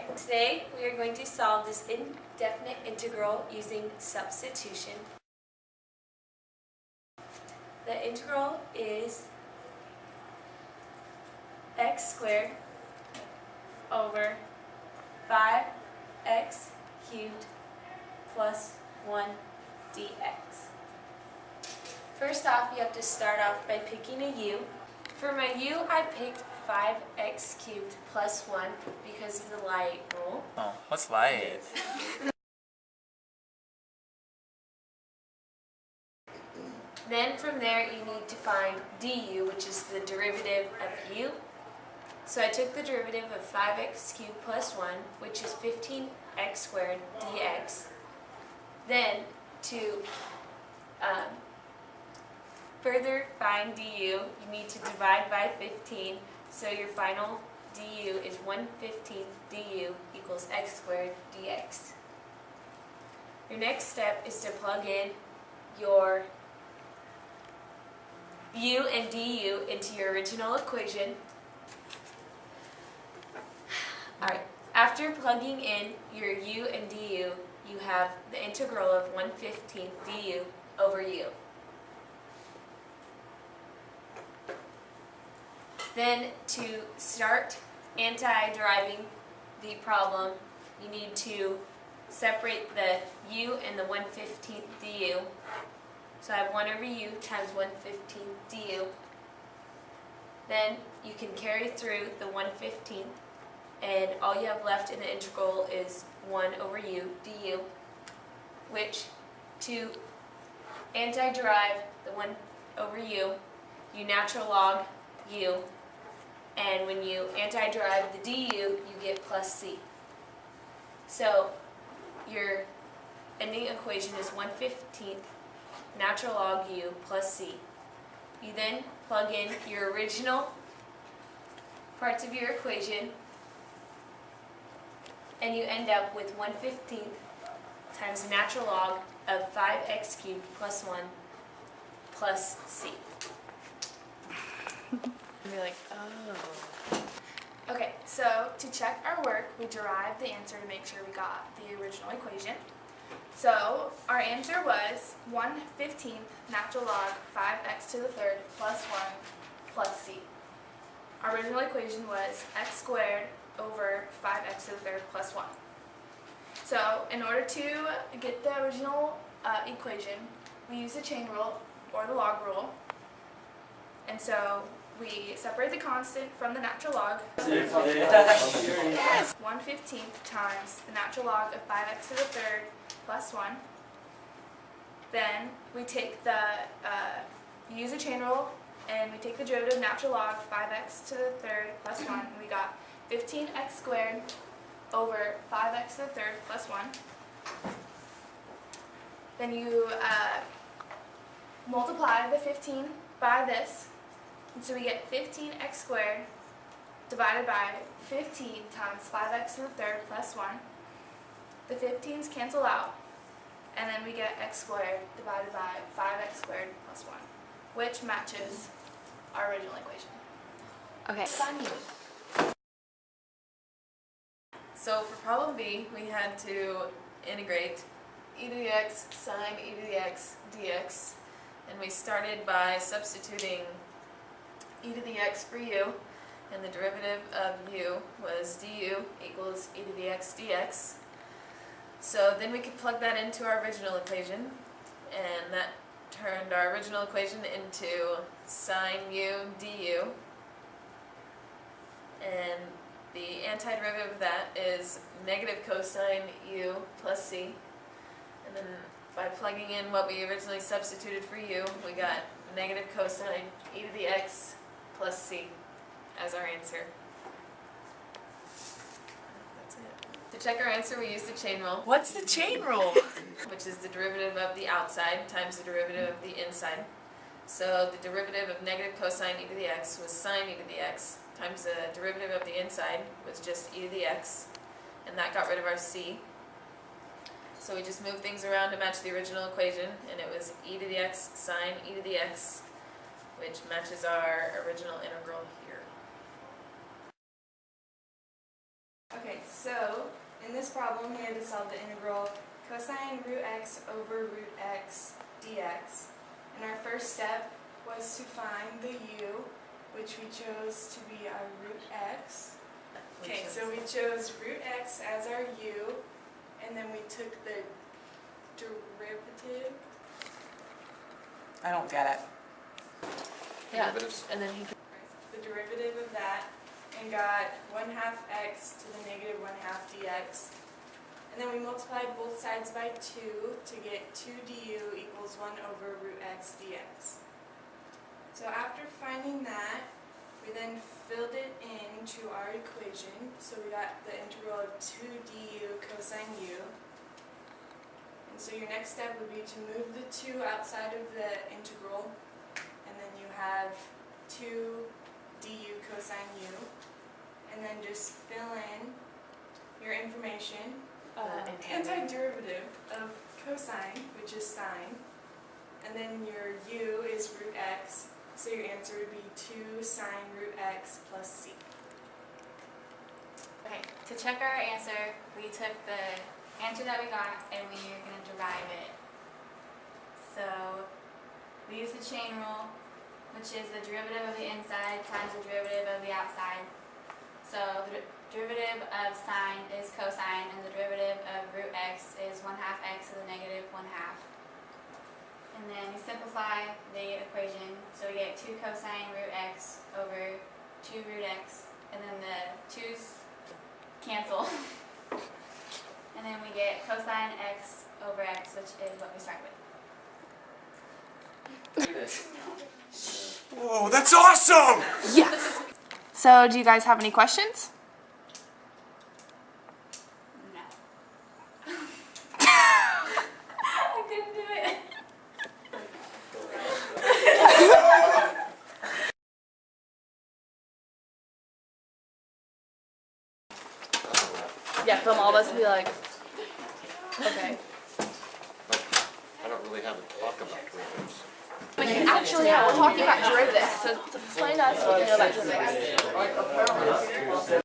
Okay, today we are going to solve this indefinite integral using substitution. The integral is x squared over 5x cubed plus 1 dx. First off, you have to start off by picking a u. For my u, I picked 5x cubed plus 1 because of the light rule. Oh, what's light? Then from there you need to find du, which is the derivative of u. So I took the derivative of 5x cubed plus 1, which is 15x squared dx. Then to further find du, you need to divide by 15. So your final du is 1/15 du equals x squared dx. Your next step is to plug in your u and du into your original equation. Alright, after plugging in your u and du, you have the integral of 1/15 du over u. Then to start anti-deriving the problem, you need to separate the u and the 1/15 du. So I have 1 over u times 1/15 du. Then you can carry through the 1/15, and all you have left in the integral is 1 over u du, which to anti-derive the 1 over u, you natural log u, and when you anti-derive the du, you get plus c. So your ending equation is 1/15 natural log u plus c. You then plug in your original parts of your equation, and you end up with 1/15 times the natural log of 5x cubed plus 1 plus c. And you're like, oh. Okay, so to check our work, we derived the answer to make sure we got the original equation. So our answer was 1/15 natural log 5x to the third plus 1 plus c. Our original equation was x squared over 5x to the third plus 1. So in order to get the original equation, we use the chain rule or the log rule. And so we separate the constant from the natural log. 1/15 times the natural log of 5x to the third plus 1. Then we take the, use the chain rule, and we take the derivative of natural log 5x to the third plus 1, and we got 15x squared over 5x to the third plus 1. Then you multiply the 15 by this, and so we get 15x squared divided by 15 times 5x to the third plus 1. The 15's cancel out, and then we get x squared divided by 5x squared plus 1, which matches our original equation. Okay. So for problem B, we had to integrate e to the x sine e to the x dx, and we started by substituting e to the x for u, and the derivative of u was du equals e to the x dx. So then we could plug that into our original equation, and that turned our original equation into sine u du, and the antiderivative of that is negative cosine u plus c. And then by plugging in what we originally substituted for u, we got negative cosine e to the x plus c as our answer. That's it. To check our answer, we use the chain rule. What's the chain rule? Which is the derivative of the outside times the derivative of the inside. So the derivative of negative cosine e to the x was sine e to the x, times the derivative of the inside was just e to the x, and that got rid of our c. So we just moved things around to match the original equation, and it was e to the x sine e to the x, which matches our original integral here. Okay, So, in this problem, we had to solve the integral cosine root x over root x dx. And our first step was to find the u, which we chose to be our root x. Okay, so we chose root x as our u, and then we took the derivative. I don't get it. Yeah, Derivatives. and then he The derivative of that, and got 1/2 x to the negative 1/2 dx. And then we multiplied both sides by 2 to get 2 du equals 1 over root x dx. So after finding that, we then filled it into our equation. So we got the integral of 2 du cosine u. And so your next step would be to move the 2 outside of the integral, and then you have 2 du cosine u, and then just fill in your information, antiderivative of cosine, which is sine, and then your u is root x, so your answer would be 2 sine root x plus c. Okay, to check our answer, we took the answer that we got and we are going to derive it. So we use the chain rule, which is the derivative of the inside times the derivative of the outside. So the derivative of sine is cosine, and the derivative of root x is 1/2 x to the negative 1/2. And then we simplify the equation, so we get 2 cosine root x over 2 root x, and then the 2's cancel. And then we get cosine x over x, which is what we start with. Whoa, that's awesome! Yes! So, do you guys have any questions? No. I couldn't do it. yeah, film all of us and be like, okay. I don't really have a talk about derivatives. Actually, yeah, we're talking about derivatives. So explain to us what you know about derivatives.